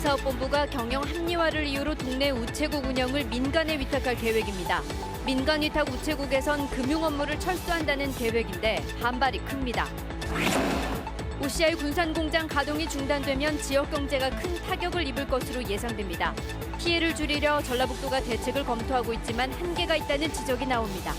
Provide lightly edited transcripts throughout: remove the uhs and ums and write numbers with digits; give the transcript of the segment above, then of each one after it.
우정사업본부가 경영 합리화를 이유로 동네 우체국 운영을 민간에 위탁할 계획입니다. 민간 위탁 우체국에선 금융 업무를 철수한다는 계획인데 반발이 큽니다. OCI 군산공장 가동이 중단되면 지역 경제가 큰 타격을 입을 것으로 예상됩니다. 피해를 줄이려 전라북도가 대책을 검토하고 있지만 한계가 있다는 지적이 나옵니다.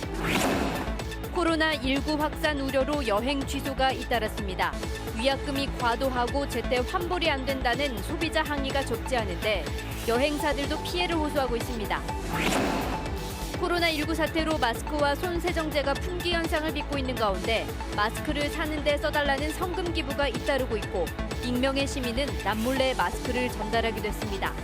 코로나19 확산 우려로 여행 취소가 잇따랐습니다. 위약금이 과도하고 제때 환불이 안 된다는 소비자 항의가 적지 않은데 여행사들도 피해를 호소하고 있습니다. 코로나19 사태로 마스크와 손 세정제가 품귀 현상을 빚고 있는 가운데 마스크를 사는 데 써달라는 성금 기부가 잇따르고 있고 익명의 시민은 남몰래 마스크를 전달하기도 했습니다.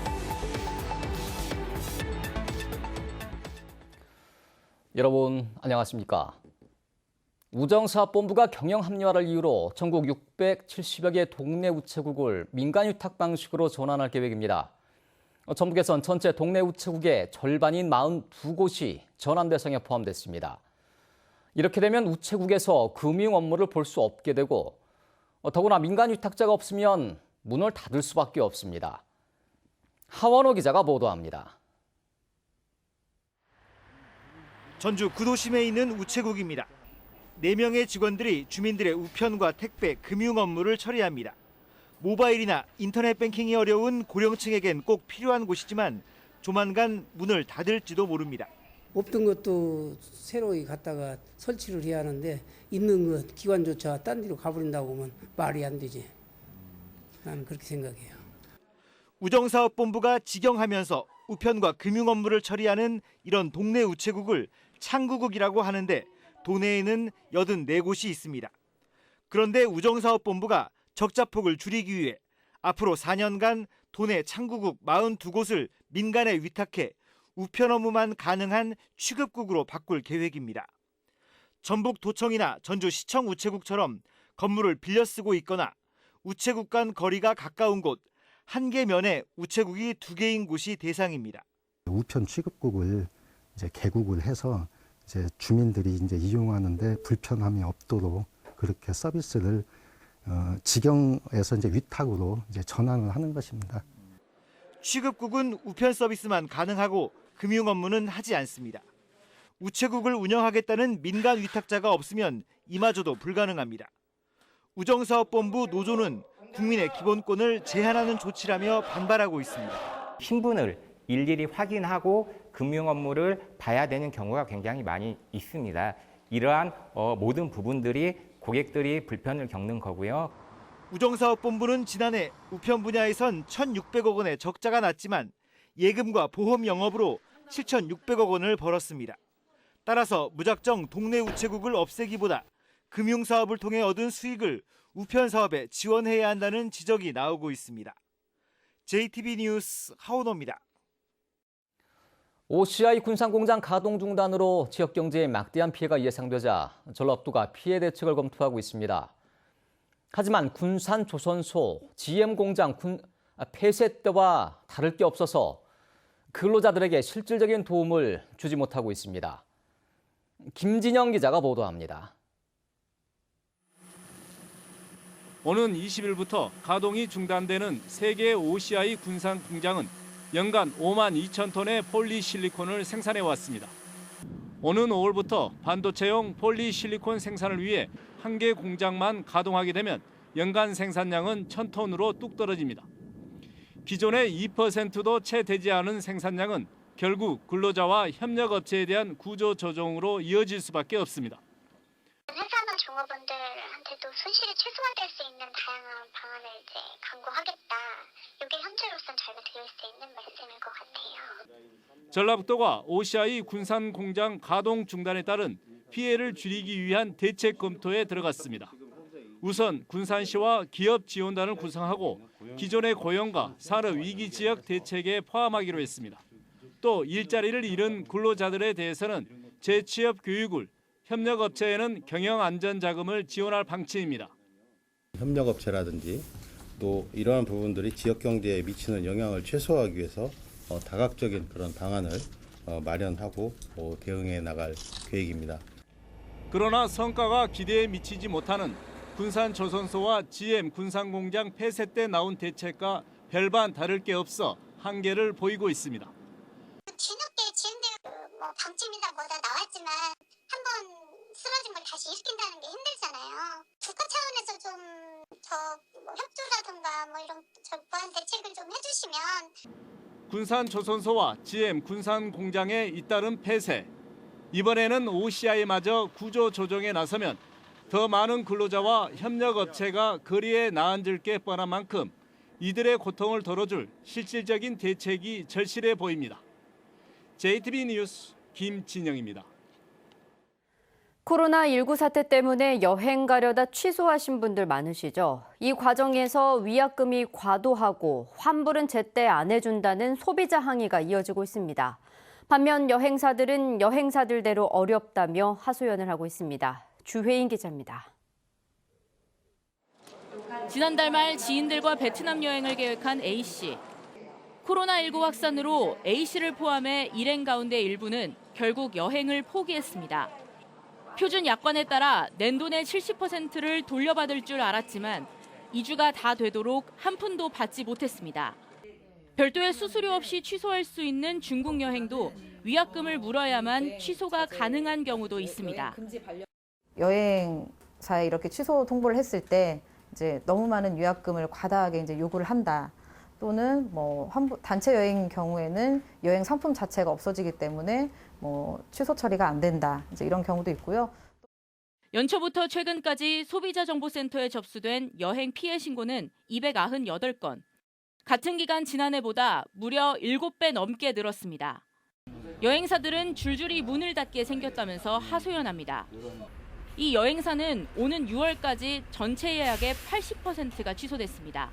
여러분 안녕하십니까? 우정사업본부가 경영 합리화를 이유로 전국 670여 개 동네 우체국을 민간 위탁 방식으로 전환할 계획입니다. 전북에선 전체 동네 우체국의 절반인 42곳이 전환 대상에 포함됐습니다. 이렇게 되면 우체국에서 금융 업무를 볼 수 없게 되고 더구나 민간 위탁자가 없으면 문을 닫을 수밖에 없습니다. 하원호 기자가 보도합니다. 전주 구도심에 있는 우체국입니다. 4명의 직원들이 주민들의 우편과 택배, 금융 업무를 처리합니다. 모바일이나 인터넷 뱅킹이 어려운 고령층에겐 꼭 필요한 곳이지만 조만간 문을 닫을지도 모릅니다. 없던 것도 새로 갖다가 설치를 해야 하는데 있는 것 기관조차 딴 데로 가버린다고 하면 말이 안 되지. 나는 그렇게 생각해요. 우정사업본부가 직영하면서 우편과 금융 업무를 처리하는 이런 동네 우체국을 창구국이라고 하는데 도내에는 84곳이 있습니다. 그런데 우정사업본부가 적자폭을 줄이기 위해 앞으로 4년간 도내 창구국 42곳을 민간에 위탁해 우편 업무만 가능한 취급국으로 바꿀 계획입니다. 전북도청이나 전주시청 우체국처럼 건물을 빌려 쓰고 있거나 우체국 간 거리가 가까운 곳, 한 개 면에 우체국이 2개인 곳이 대상입니다. 우편 취급국을 이제 개국을 해서 이제 주민들이 이제 이용하는데 불편함이 없도록 그렇게 서비스를 직영에서 이제 위탁으로 이제 전환을 하는 것입니다. 취급국은 우편 서비스만 가능하고 금융 업무는 하지 않습니다. 우체국을 운영하겠다는 민간 위탁자가 없으면 이마저도 불가능합니다. 우정사업본부 노조는 국민의 기본권을 제한하는 조치라며 반발하고 있습니다. 신분을 일일이 확인하고 금융 업무를 봐야 되는 경우가 굉장히 많이 있습니다. 이러한 모든 부분들이 고객들이 불편을 겪는 거고요. 우정사업본부는 지난해 우편 분야에선 1,600억 원의 적자가 났지만 예금과 보험 영업으로 7,600억 원을 벌었습니다. 따라서 무작정 동네 우체국을 없애기보다 금융사업을 통해 얻은 수익을 우편 사업에 지원해야 한다는 지적이 나오고 있습니다. JTB 뉴스 하원호입니다. OCI 군산공장 가동 중단으로 지역 경제에 막대한 피해가 예상되자 전라북도가 피해 대책을 검토하고 있습니다. 하지만 군산조선소 GM공장 폐쇄 때와 다를 게 없어서 근로자들에게 실질적인 도움을 주지 못하고 있습니다. 김진영 기자가 보도합니다. 오는 20일부터 가동이 중단되는 세계 OCI 군산 공장은 연간 5만 2천 톤의 폴리실리콘을 생산해 왔습니다. 오는 5월부터 반도체용 폴리실리콘 생산을 위해 한 개 공장만 가동하게 되면 연간 생산량은 1,000톤으로 뚝 떨어집니다. 기존의 2%도 채 되지 않은 생산량은 결국 근로자와 협력업체에 대한 구조 조정으로 이어질 수밖에 없습니다. 회사나 종업원들한테도 손실이 최소화될 수 있는 다양한 방안을 이제 강구하겠다. 이게 현재로서는 저희가 드릴 수 있는 말씀일 것 같아요. 전라북도가 OCI 군산 공장 가동 중단에 따른 피해를 줄이기 위한 대책 검토에 들어갔습니다. 우선 군산시와 기업 지원단을 구성하고 기존의 고용과 산업 위기 지역 대책에 포함하기로 했습니다. 또 일자리를 잃은 근로자들에 대해서는 재취업 교육을, 협력업체에는 경영안전자금을 지원할 방침입니다. 협력업체라든지 또 이러한 부분들이 지역 경제에 미치는 영향을 최소화하기 위해서 다각적인 그런 방안을 마련하고 대응해 나갈 계획입니다. 그러나 성과가 기대에 미치지 못하는 군산조선소와 GM 군산공장 폐쇄 때 나온 대책과 별반 다를 게 없어 한계를 보이고 있습니다. 뒤늦게 지은대로 뭐 방침이다 뭐다 나왔지만 한번 쓰러진 걸 다시 일으킨다는 게 힘들잖아요. 국가 차원에서 좀 더 협조라든가 뭐 이런 보완 대책을 좀 해주시면. 군산조선소와 GM 군산공장의 잇따른 폐쇄. 이번에는 OCI마저 구조 조정에 나서면 더 많은 근로자와 협력업체가 거리에 나앉을 게 뻔한 만큼 이들의 고통을 덜어줄 실질적인 대책이 절실해 보입니다. JTB 뉴스 김진영입니다. 코로나19 사태 때문에 여행 가려다 취소하신 분들 많으시죠? 이 과정에서 위약금이 과도하고 환불은 제때 안 해준다는 소비자 항의가 이어지고 있습니다. 반면 여행사들은 여행사들대로 어렵다며 하소연을 하고 있습니다. 주혜인 기자입니다. 지난달 말 지인들과 베트남 여행을 계획한 A씨. 코로나19 확산으로 A씨를 포함해 일행 가운데 일부는 결국 여행을 포기했습니다. 표준 약관에 따라 낸돈의 70%를 돌려받을 줄 알았지만 2주가 다 되도록 한 푼도 받지 못했습니다. 별도의 수수료 없이 취소할 수 있는 중국 여행도 위약금을 물어야만 취소가 가능한 경우도 있습니다. 여행사에 이렇게 취소 통보를 했을 때 이제 너무 많은 위약금을 과다하게 이제 요구를 한다. 또는 뭐 단체 여행 경우에는 여행 상품 자체가 없어지기 때문에 뭐 취소 처리가 안 된다. 이제 이런 경우도 있고요. 연초부터 최근까지 소비자정보센터에 접수된 여행 피해 신고는 298건. 같은 기간 지난해보다 무려 7배 넘게 늘었습니다. 여행사들은 줄줄이 문을 닫게 생겼다면서 하소연합니다. 이 여행사는 오는 6월까지 전체 예약의 80%가 취소됐습니다.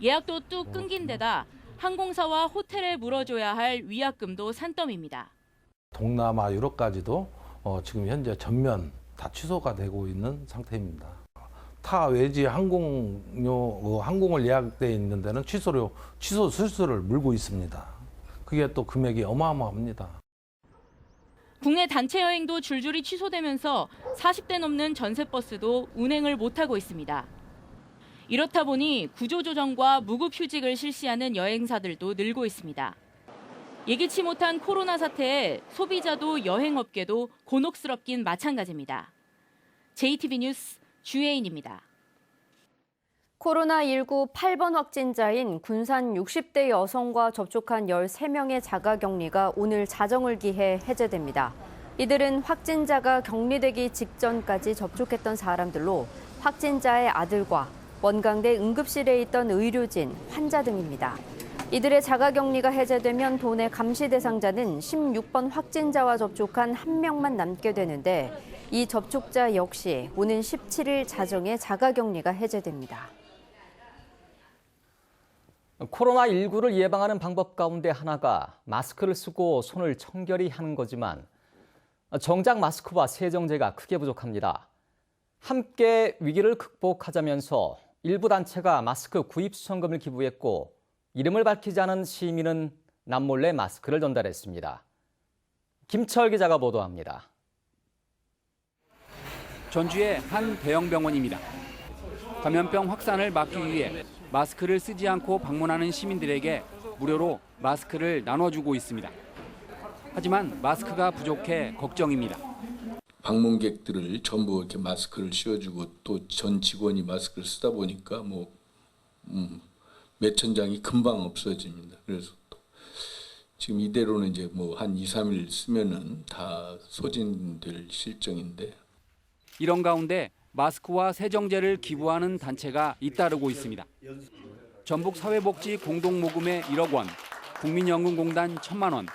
예약도 뚝 끊긴 데다 항공사와 호텔에 물어줘야 할 위약금도 산더미입니다. 동남아 유럽까지도 지금 현재 전면 다 취소가 되고 있는 상태입니다. 타 외지 항공을 예약돼 있는 데는 취소 수수료를 물고 있습니다. 그게 또 금액이 어마어마합니다. 국내 단체 여행도 줄줄이 취소되면서 40대 넘는 전세버스도 운행을 못하고 있습니다. 이렇다 보니 구조조정과 무급휴직을 실시하는 여행사들도 늘고 있습니다. 예기치 못한 코로나 사태에 소비자도 여행업계도 곤혹스럽긴 마찬가지입니다. JTB 뉴스 주혜인입니다. 코로나19 8번 확진자인 군산 60대 여성과 접촉한 13명의 자가격리가 오늘 자정을 기해 해제됩니다. 이들은 확진자가 격리되기 직전까지 접촉했던 사람들로 확진자의 아들과 원광대 응급실에 있던 의료진, 환자 등입니다. 이들의 자가격리가 해제되면 도내 감시 대상자는 16번 확진자와 접촉한 1명만 남게 되는데 이 접촉자 역시 오는 17일 자정에 자가격리가 해제됩니다. 코로나19를 예방하는 방법 가운데 하나가 마스크를 쓰고 손을 청결히 하는 거지만 정작 마스크와 세정제가 크게 부족합니다. 함께 위기를 극복하자면서 일부 단체가 마스크 구입 수선금을 기부했고 이름을 밝히지 않은 시민은 남몰래 마스크를 전달했습니다. 김철 기자가 보도합니다. 전주의 한 대형 병원입니다. 감염병 확산을 막기 위해 마스크를 쓰지 않고 방문하는 시민들에게 무료로 마스크를 나눠주고 있습니다. 하지만 마스크가 부족해 걱정입니다. 방문객들을 전부 이렇게 마스크를 씌워주고 또 전 직원이 마스크를 쓰다 보니까 몇천 장이 금방 없어집니다. 그래서 지금 이대로는 이제 한 2, 3일 쓰면은 다 소진될 실정인데. 이런 가운데 마스크와 세정제를 기부하는 단체가 잇따르고 있습니다. 전북사회복지공동모금회 1억 원, 국민연금공단 1,000만 원,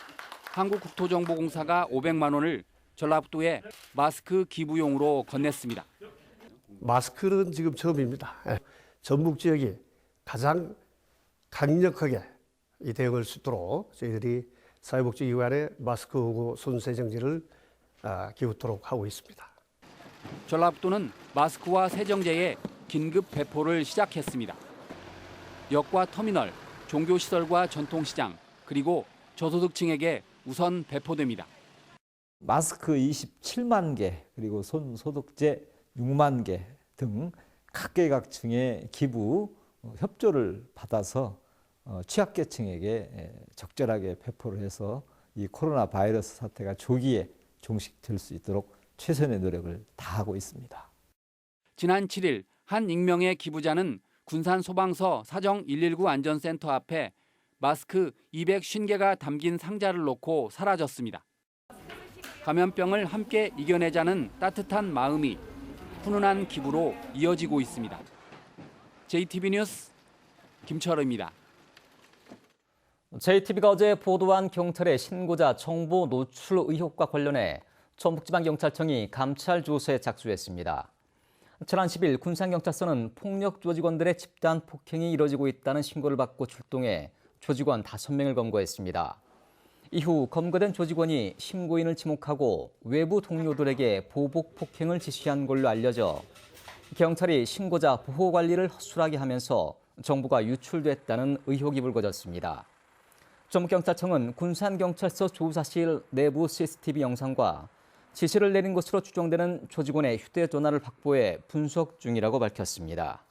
한국국토정보공사가 500만 원을 전라북도에 마스크 기부용으로 건넸습니다. 마스크는 지금 처음입니다. 전북 지역이 가장 강력하게 이 대응할 수 있도록 저희들이 사회복지기관에 마스크하고 손세정제를 기부토록 하고 있습니다. 전라북도는 마스크와 세정제의 긴급 배포를 시작했습니다. 역과 터미널, 종교시설과 전통시장, 그리고 저소득층에게 우선 배포됩니다. 마스크 27만 개, 그리고 손 소독제 6만 개 등 각계각층의 기부 협조를 받아서 취약계층에게 적절하게 배포를 해서 이 코로나 바이러스 사태가 조기에 종식될 수 있도록 최선의 노력을 다하고 있습니다. 지난 7일 한 익명의 기부자는 군산 소방서 사정 119 안전센터 앞에 마스크 250개가 담긴 상자를 놓고 사라졌습니다. 감염병을 함께 이겨내자는 따뜻한 마음이 훈훈한 기부로 이어지고 있습니다. JTB 뉴스 김철우입니다. JTB가 어제 보도한 경찰의 신고자 정보 노출 의혹과 관련해 전북지방경찰청이 감찰 조사에 착수했습니다. 지난 10일 군산경찰서는 폭력 조직원들의 집단 폭행이 이뤄지고 있다는 신고를 받고 출동해 조직원 5명을 검거했습니다. 이후 검거된 조직원이 신고인을 지목하고 외부 동료들에게 보복 폭행을 지시한 걸로 알려져 경찰이 신고자 보호 관리를 허술하게 하면서 정보가 유출됐다는 의혹이 불거졌습니다. 전북경찰청은 군산경찰서 조사실 내부 CCTV 영상과 지시를 내린 것으로 추정되는 조직원의 휴대전화를 확보해 분석 중이라고 밝혔습니다.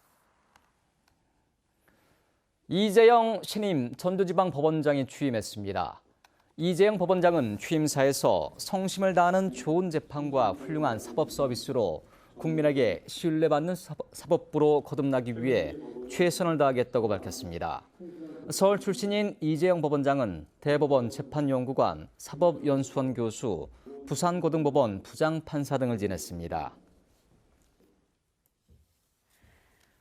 이재영 신임 전주지방법원장이 취임했습니다. 이재영 법원장은 취임사에서 성심을 다하는 좋은 재판과 훌륭한 사법 서비스로 국민에게 신뢰받는 사법부로 거듭나기 위해 최선을 다하겠다고 밝혔습니다. 서울 출신인 이재영 법원장은 대법원 재판연구관, 사법연수원 교수, 부산고등법원 부장판사 등을 지냈습니다.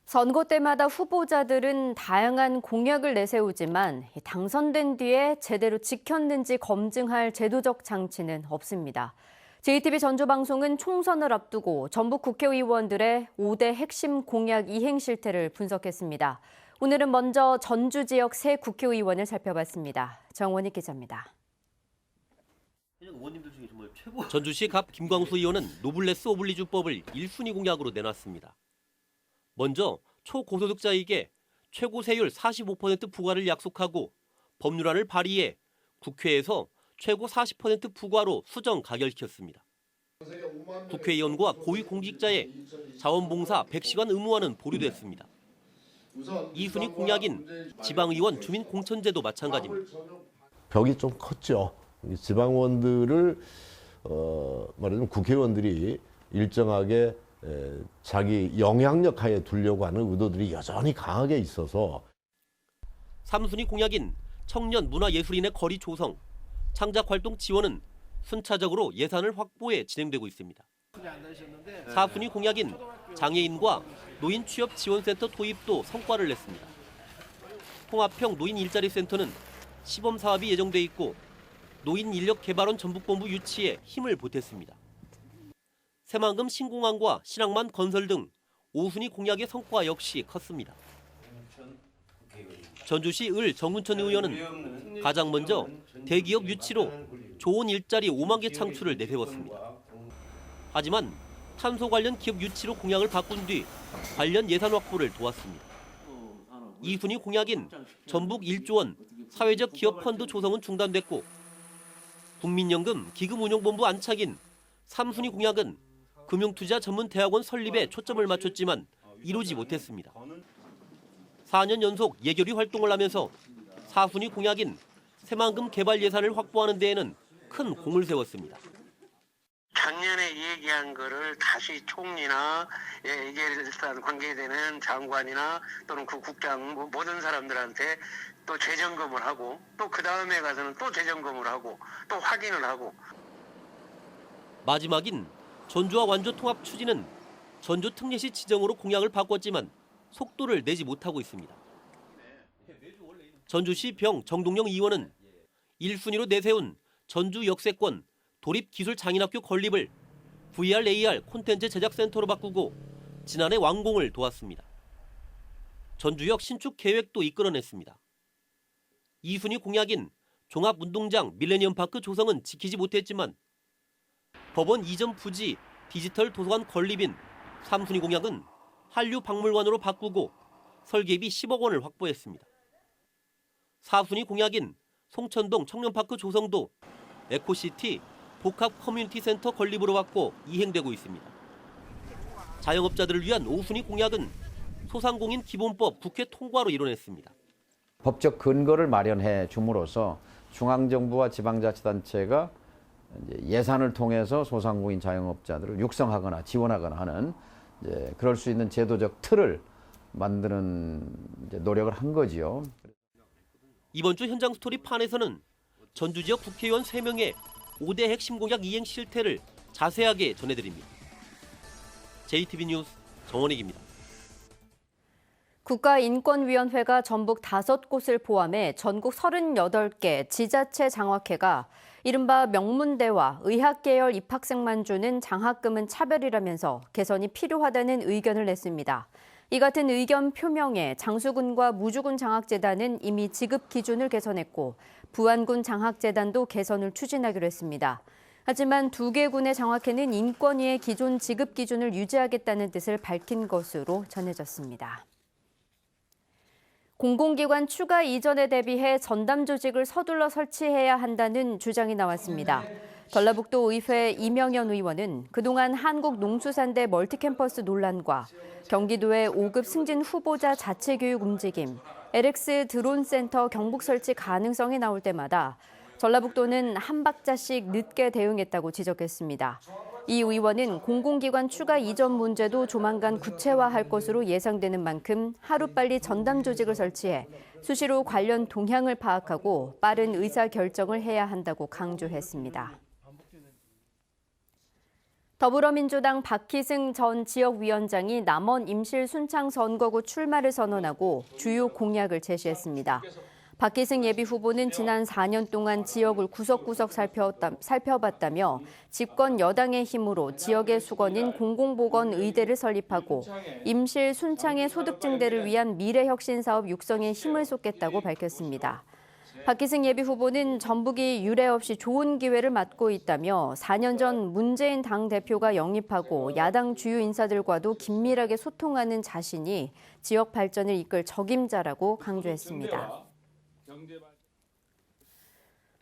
선거 때마다 후보자들은 다양한 공약을 내세우지만 당선된 뒤에 제대로 지켰는지 검증할 제도적 장치는 없습니다. JTB 전주방송은 총선을 앞두고 전북 국회의원들의 5대 핵심 공약 이행 실태를 분석했습니다. 오늘은 먼저 전주 지역 새 국회의원을 살펴봤습니다. 정원희 기자입니다. 전주시 갑 김광수 의원은 노블레스 오블리주법을 1순위 공약으로 내놨습니다. 먼저 초고소득자에게 최고 세율 45% 부과를 약속하고 법률안을 발의해 국회에서 최고 40% 부과로 수정 가결시켰습니다. 국회의원과 고위공직자의 자원봉사 100시간 의무화는 보류됐습니다. 2순위 공약인 지방의원 주민공천제도 마찬가지입니다. 벽이 좀 컸죠. 지방의원들을 말하자면 국회의원들이 일정하게 자기 영향력 하에 두려고 하는 의도들이 여전히 강하게 있어서 3순위 공약인 청년 문화예술인의 거리 조성, 창작활동 지원은 순차적으로 예산을 확보해 진행되고 있습니다. 4순위 공약인 장애인과 노인 취업 지원센터 도입도 성과를 냈습니다. 통합형 노인 일자리 센터는 시범 사업이 예정돼 있고 노인 인력 개발원 전북본부 유치에 힘을 보탰습니다. 새만금 신공항과 신항만 건설 등 5순위 공약의 성과 역시 컸습니다. 전주시 을 정운천 의원은 가장 먼저 대기업 유치로 좋은 일자리 5만 개 창출을 내세웠습니다. 하지만 탄소 관련 기업 유치로 공약을 바꾼 뒤 관련 예산 확보를 도왔습니다. 2순위 공약인 전북 1조 원 사회적 기업 펀드 조성은 중단됐고 국민연금 기금운용본부 안착인 3순위 공약은 금융투자 전문 대학원 설립에 초점을 맞췄지만 이루지 못했습니다. 4년 연속 예결위 활동을 하면서 4순위 공약인 새만금 개발 예산을 확보하는 데에는 큰 공을 세웠습니다. 작년에 얘기한 거를 다시 총리나 이게 일단 관계되는 장관이나 또는 그 국장 모든 사람들한테 또 재점검을 하고 또 그 다음에 가서는 또 재점검을 하고 또 확인을 하고 마지막인 전주와 완주 통합 추진은 전주 특례시 지정으로 공약을 바꿨지만 속도를 내지 못하고 있습니다. 전주시 병 정동영 의원은 1순위로 내세운 전주 역세권 도립기술장인학교 건립을 VR, AR 콘텐츠 제작센터로 바꾸고 지난해 완공을 도왔습니다. 전주역 신축 계획도 이끌어냈습니다. 2순위 공약인 종합운동장 밀레니엄파크 조성은 지키지 못했지만 법원 이전 부지 디지털 도서관 건립인 3순위 공약은 한류박물관으로 바꾸고 설계비 10억 원을 확보했습니다. 4순위 공약인 송천동 청년파크 조성도 에코시티 복합 커뮤니티 센터 건립으로 바꿔 이행되고 있습니다. 자영업자들을 위한 5순위 공약은 소상공인 기본법 국회 통과로 이뤄냈습니다. 법적 근거를 마련해 줌으로써 중앙정부와 지방자치단체가 이제 예산을 통해서 소상공인 자영업자들을 육성하거나 지원하거나 하는 이제 그럴 수 있는 제도적 틀을 만드는 이제 노력을 한 거지요. 이번 주 현장 스토리 판에서는 전주 지역 국회의원 3명의 5대 핵심 공약 이행 실태를 자세하게 전해드립니다. JTB 뉴스 정원익입니다. 국가인권위원회가 전북 5곳을 포함해 전국 38개 지자체 장학회가 이른바 명문대와 의학계열 입학생만 주는 장학금은 차별이라면서 개선이 필요하다는 의견을 냈습니다. 이 같은 의견 표명에 장수군과 무주군 장학재단은 이미 지급 기준을 개선했고 부안군 장학재단도 개선을 추진하기로 했습니다. 하지만 2개 군의 장학회는 인권위의 기존 지급 기준을 유지하겠다는 뜻을 밝힌 것으로 전해졌습니다. 공공기관 추가 이전에 대비해 전담 조직을 서둘러 설치해야 한다는 주장이 나왔습니다. 전라북도 의회 이명현 의원은 그동안 한국농수산대 멀티캠퍼스 논란과 경기도의 5급 승진 후보자 자체교육 움직임, LX 드론센터 경북 설치 가능성이 나올 때마다 전라북도는 한 박자씩 늦게 대응했다고 지적했습니다. 이 의원은 공공기관 추가 이전 문제도 조만간 구체화할 것으로 예상되는 만큼 하루빨리 전담 조직을 설치해 수시로 관련 동향을 파악하고 빠른 의사결정을 해야 한다고 강조했습니다. 더불어민주당 박희승 전 지역위원장이 남원 임실 순창 선거구 출마를 선언하고 주요 공약을 제시했습니다. 박희승 예비후보는 지난 4년 동안 지역을 구석구석 살펴봤다며 집권 여당의 힘으로 지역의 수건인 공공보건의대를 설립하고 임실 순창의 소득 증대를 위한 미래혁신사업 육성에 힘을 쏟겠다고 밝혔습니다. 박희승 예비후보는 전북이 유례 없이 좋은 기회를 맞고 있다며 4년 전 문재인 당대표가 영입하고 야당 주요 인사들과도 긴밀하게 소통하는 자신이 지역 발전을 이끌 적임자라고 강조했습니다.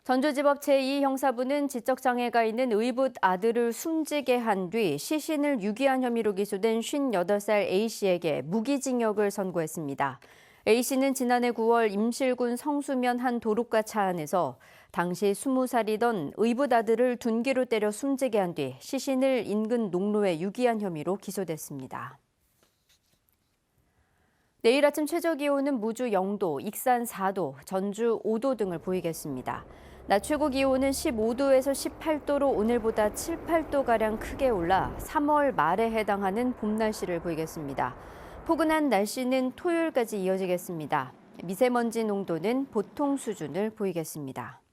전주지법 제2형사부는 지적장애가 있는 의붓 아들을 숨지게 한 뒤 시신을 유기한 혐의로 기소된 58살 A씨에게 무기징역을 선고했습니다. A씨는 지난해 9월 임실군 성수면 한 도로가 차 안에서 당시 20살이던 의붓 아들을 둔기로 때려 숨지게 한 뒤 시신을 인근 농로에 유기한 혐의로 기소됐습니다. 내일 아침 최저기온은 무주 0도, 익산 4도, 전주 5도 등을 보이겠습니다. 낮 최고 기온은 15도에서 18도로 오늘보다 7, 8도가량 크게 올라 3월 말에 해당하는 봄 날씨를 보이겠습니다. 포근한 날씨는 토요일까지 이어지겠습니다. 미세먼지 농도는 보통 수준을 보이겠습니다.